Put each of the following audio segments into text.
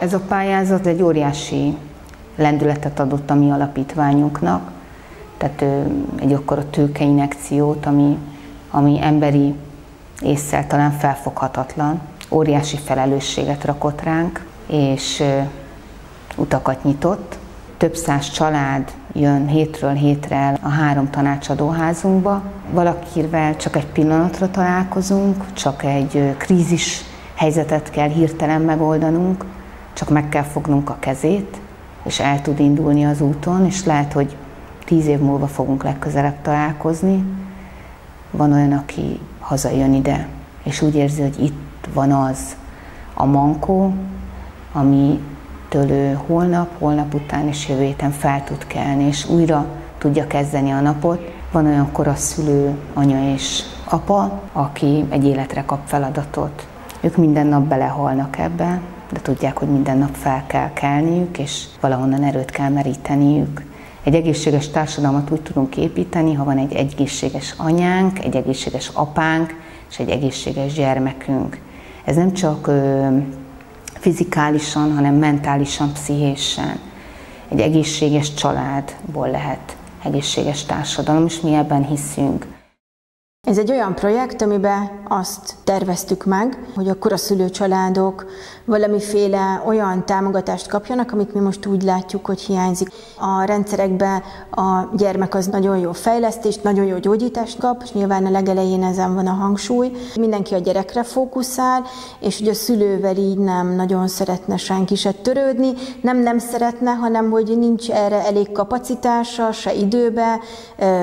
Ez a pályázat egy óriási lendületet adott a mi alapítványunknak, tehát egy akkora tőkeinjekciót, ami emberi ésszel talán felfoghatatlan, óriási felelősséget rakott ránk, és utakat nyitott. Több száz család jön hétről hétre a 3 tanácsadóházunkba. Valakivel csak egy pillanatra találkozunk, csak egy krízis helyzetet kell hirtelen megoldanunk, csak meg kell fognunk a kezét, és el tud indulni az úton, és lehet, hogy 10 év múlva fogunk legközelebb találkozni. Van olyan, aki hazajön ide, és úgy érzi, hogy itt van az a mankó, amitől ő holnap után és jövő héten fel tud kelni, és újra tudja kezdeni a napot. Van olyan koraszülő anya és apa, aki egy életre kap feladatot. Ők minden nap belehalnak ebbe, de tudják, hogy minden nap fel kell kelniük, és valahonnan erőt kell meríteniük. Egy egészséges társadalmat úgy tudunk építeni, ha van egy egészséges anyánk, egy egészséges apánk, és egy egészséges gyermekünk. Ez nem csak fizikálisan, hanem mentálisan, pszichésen. Egy egészséges családból lehet egészséges társadalom, és mi ebben hiszünk. Ez egy olyan projekt, amiben azt terveztük meg, hogy a koraszülő családok valamiféle olyan támogatást kapjanak, amit mi most úgy látjuk, hogy hiányzik. A rendszerekben a gyermek az nagyon jó fejlesztést, nagyon jó gyógyítást kap, és nyilván a legelején ezen van a hangsúly. Mindenki a gyerekre fókuszál, és hogy a szülővel így nem nagyon szeretne senki se törődni. Nem szeretne, hanem hogy nincs erre elég kapacitása, se időbe,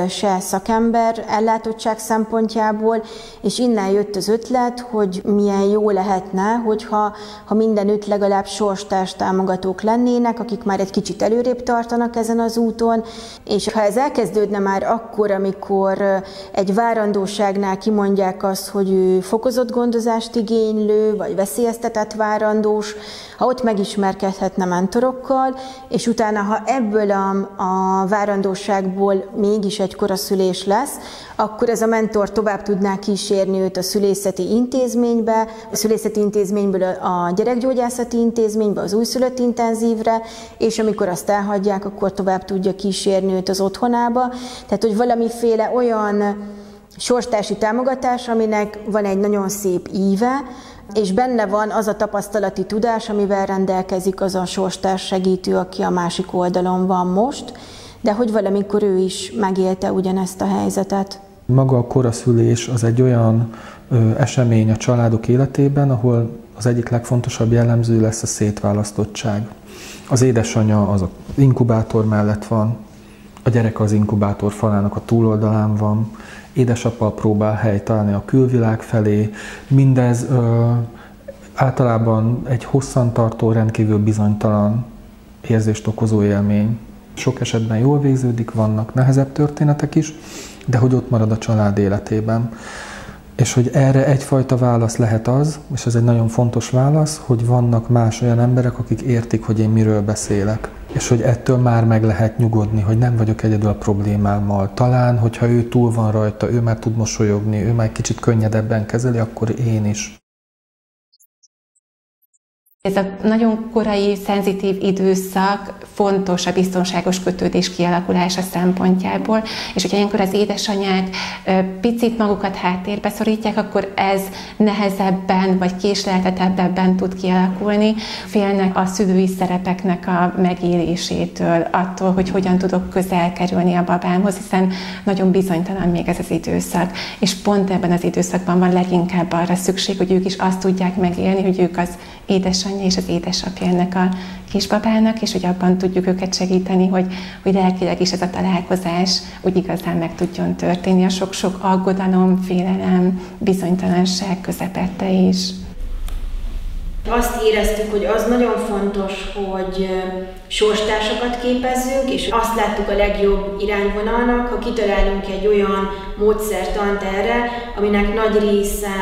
se szakember ellátottság szempontjából, és innen jött az ötlet, hogy milyen jó lehetne, hogyha mindenütt legalább sorstárs támogatók lennének, akik már egy kicsit előrébb tartanak ezen az úton, és ha ez elkezdődne már akkor, amikor egy várandóságnál kimondják azt, hogy ő fokozott gondozást igénylő, vagy veszélyeztetett várandós, ha ott megismerkedhetne mentorokkal, és utána, ha ebből a várandóságból mégis egy koraszülés lesz, akkor ez a mentor tovább tudná kísérni őt a szülészeti intézménybe, a szülészeti intézményből a gyerekgyógyászati intézménybe, az újszülött intenzívre, és amikor azt elhagyják, akkor tovább tudja kísérni őt az otthonába. Tehát, hogy valamiféle olyan sorstársi támogatás, aminek van egy nagyon szép íve, és benne van az a tapasztalati tudás, amivel rendelkezik az a sorstárs segítő, aki a másik oldalon van most, de hogy valamikor ő is megélte ugyanezt a helyzetet. Maga a koraszülés az egy olyan esemény a családok életében, ahol az egyik legfontosabb jellemző lesz a szétválasztottság. Az édesanyja az inkubátor mellett van, a gyerek az inkubátor falának a túloldalán van, édesapa próbál helyt találni a külvilág felé, mindez általában egy hosszantartó, rendkívül bizonytalan érzést okozó élmény. Sok esetben jól végződik, vannak nehezebb történetek is, de hogy ott marad a család életében. És hogy erre egyfajta válasz lehet az, és ez egy nagyon fontos válasz, hogy vannak más olyan emberek, akik értik, hogy én miről beszélek. És hogy ettől már meg lehet nyugodni, hogy nem vagyok egyedül a problémámmal. Talán, hogyha ő túl van rajta, ő már tud mosolyogni, ő már kicsit könnyedebben kezeli, akkor én is. Ez a nagyon korai, szenzitív időszak fontos a biztonságos kötődés kialakulása szempontjából, és hogyha ilyenkor az édesanyák picit magukat háttérbe szorítják, akkor ez nehezebben vagy késleltetebbben tud kialakulni. Félnek a szülői szerepeknek a megélésétől, attól, hogy hogyan tudok közel kerülni a babámhoz, hiszen nagyon bizonytalan még ez az időszak. És pont ebben az időszakban van leginkább arra szükség, hogy ők is azt tudják megélni, hogy ők az édesanyja és az édesapja ennek a kisbabának, és hogy abban tudjuk őket segíteni, hogy lelkileg is ez a találkozás úgy igazán meg tudjon történni a sok-sok aggodalom, félelem, bizonytalanság közepette is. Azt éreztük, hogy az nagyon fontos, hogy sorstársakat képezzünk, és azt láttuk a legjobb irányvonalnak, ha kitalálunk egy olyan módszertant erre, aminek nagy része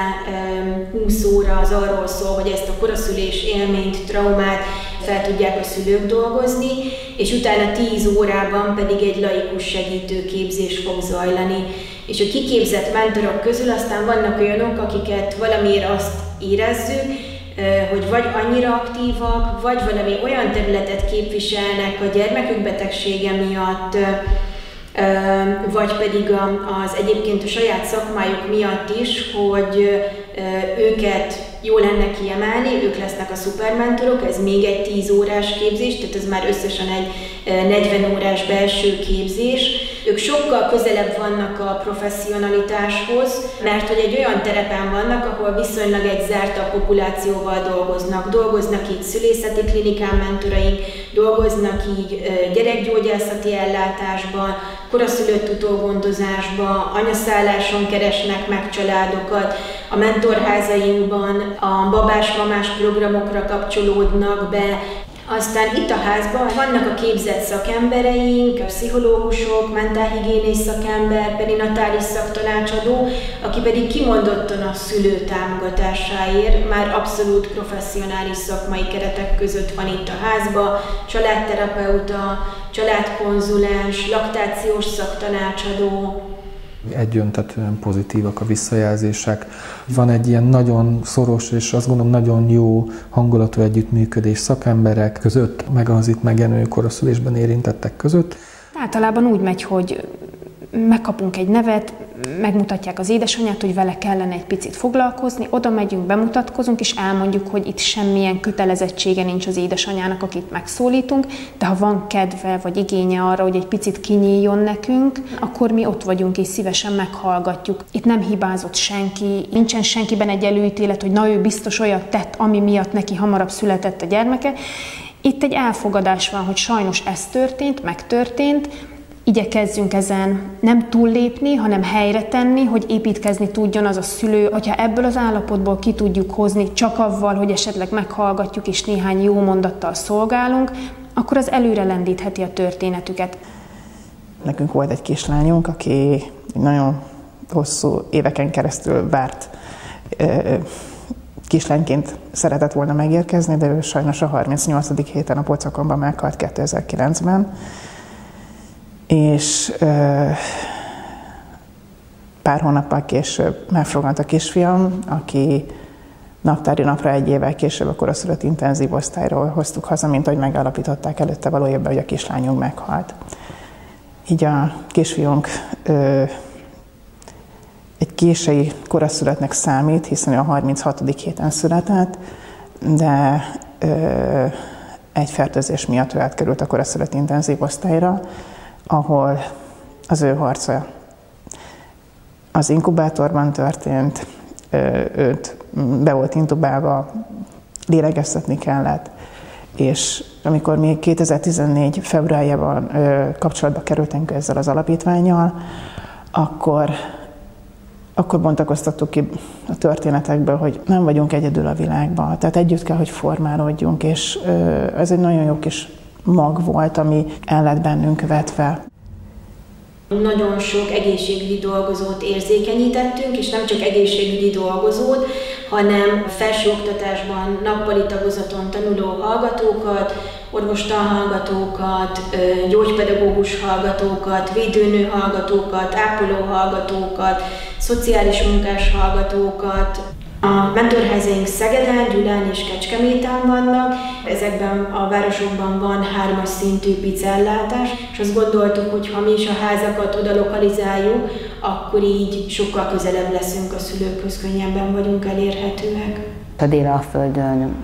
20 óra az arról szól, hogy ezt a koraszülés élményt, traumát fel tudják a szülők dolgozni, és utána 10 órában pedig egy laikus segítőképzés fog zajlani. És a kiképzett mentorok közül aztán vannak olyanok, akiket valamiért azt érezzük, hogy vagy annyira aktívak, vagy valami olyan területet képviselnek a gyermekük betegsége miatt, vagy pedig az egyébként a saját szakmájuk miatt is, hogy őket jó lenne kiemelni, ők lesznek a szupermentorok, ez még egy 10 órás képzés, tehát ez már összesen egy 40 órás belső képzés. Ők sokkal közelebb vannak a professzionalitáshoz, mert hogy egy olyan terepen vannak, ahol viszonylag egy zártabb populációval dolgoznak. Dolgoznak így szülészeti klinikán mentoraink, dolgoznak így gyerekgyógyászati ellátásban, koraszülött utógondozásban, anyaszálláson keresnek meg családokat, a mentorházainkban a babás-mamás programokra kapcsolódnak be. Aztán itt a házban vannak a képzett szakembereink, pszichológusok, mentálhigiénés szakember, perinatális szaktanácsadó, aki pedig kimondottan a szülő támogatásáért, már abszolút professzionális szakmai keretek között van itt a házban, családterapeuta, családkonzulens, laktációs szaktanácsadó. Egyöntetően pozitívak a visszajelzések. Van egy ilyen nagyon szoros és azt gondolom nagyon jó hangulatú együttműködés szakemberek között, meg az itt megjelenő koraszülésben érintettek között. Általában úgy megy, hogy megkapunk egy nevet, megmutatják az édesanyát, hogy vele kellene egy picit foglalkozni, oda megyünk, bemutatkozunk, és elmondjuk, hogy itt semmilyen kötelezettsége nincs az édesanyának, akit megszólítunk, de ha van kedve vagy igénye arra, hogy egy picit kinyíljon nekünk, akkor mi ott vagyunk és szívesen meghallgatjuk. Itt nem hibázott senki, nincsen senkiben egy előítélet, hogy na ő biztos olyat tett, ami miatt neki hamarabb született a gyermeke. Itt egy elfogadás van, hogy sajnos ez történt, megtörtént, igyekezzünk ezen nem túllépni, hanem helyre tenni, hogy építkezni tudjon az a szülő. Hogyha ebből az állapotból ki tudjuk hozni csak avval, hogy esetleg meghallgatjuk és néhány jó mondattal szolgálunk, akkor az előre lendítheti a történetüket. Nekünk volt egy kislányunk, aki nagyon hosszú éveken keresztül várt kislányként szeretett volna megérkezni, de ő sajnos a 38. héten a Pocakonban meghalt 2009-ben. És pár hónappal később megfogant a kisfiam, aki naptári napra 1 évvel később a koraszülött intenzív osztályról hoztuk haza, mint ahogy megállapították előtte való évben, hogy a kislányunk meghalt. Így a kisfiunk egy késői koraszülöttnek számít, hiszen ő a 36. héten született, de egy fertőzés miatt ő átkerült a koraszülött intenzív osztályra, ahol az ő harca az inkubátorban történt, őt be volt intubálva, lélegeztetni kellett, és amikor mi 2014. februárjában kapcsolatba kerültünk ezzel az alapítvánnyal, akkor bontakoztattuk ki a történetekből, hogy nem vagyunk egyedül a világban, tehát együtt kell, hogy formálódjunk, és ez egy nagyon jó kis mag volt, ami el lett bennünk vetve. Nagyon sok egészségügyi dolgozót érzékenyítettünk, és nem csak egészségügyi dolgozót, hanem felsőoktatásban nappali tagozaton tanuló hallgatókat, orvostanhallgatókat, gyógypedagógus hallgatókat, védőnő hallgatókat, ápoló hallgatókat, szociális munkás hallgatókat. A mentorházaink Szegeden, Gyulán és Kecskeméten vannak. Ezekben a városokban van 3-as szintű pizzaellátás, és azt gondoltuk, hogy ha mi is a házakat oda lokalizáljuk, akkor így sokkal közelebb leszünk a szülőkhöz, könnyebben vagyunk elérhetőek. A Dél-Alföldön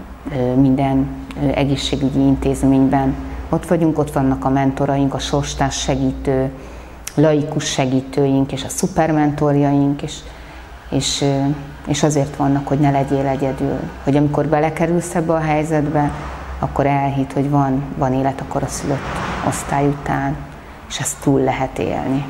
minden egészségügyi intézményben ott vagyunk, ott vannak a mentoraink, a sorstárs segítő, laikus segítőink és a szupermentorjaink, és azért vannak, hogy ne legyél egyedül. Hogy amikor belekerülsz ebbe a helyzetbe, akkor elhidd, hogy van élet a koraszülött osztály után, és ezt túl lehet élni.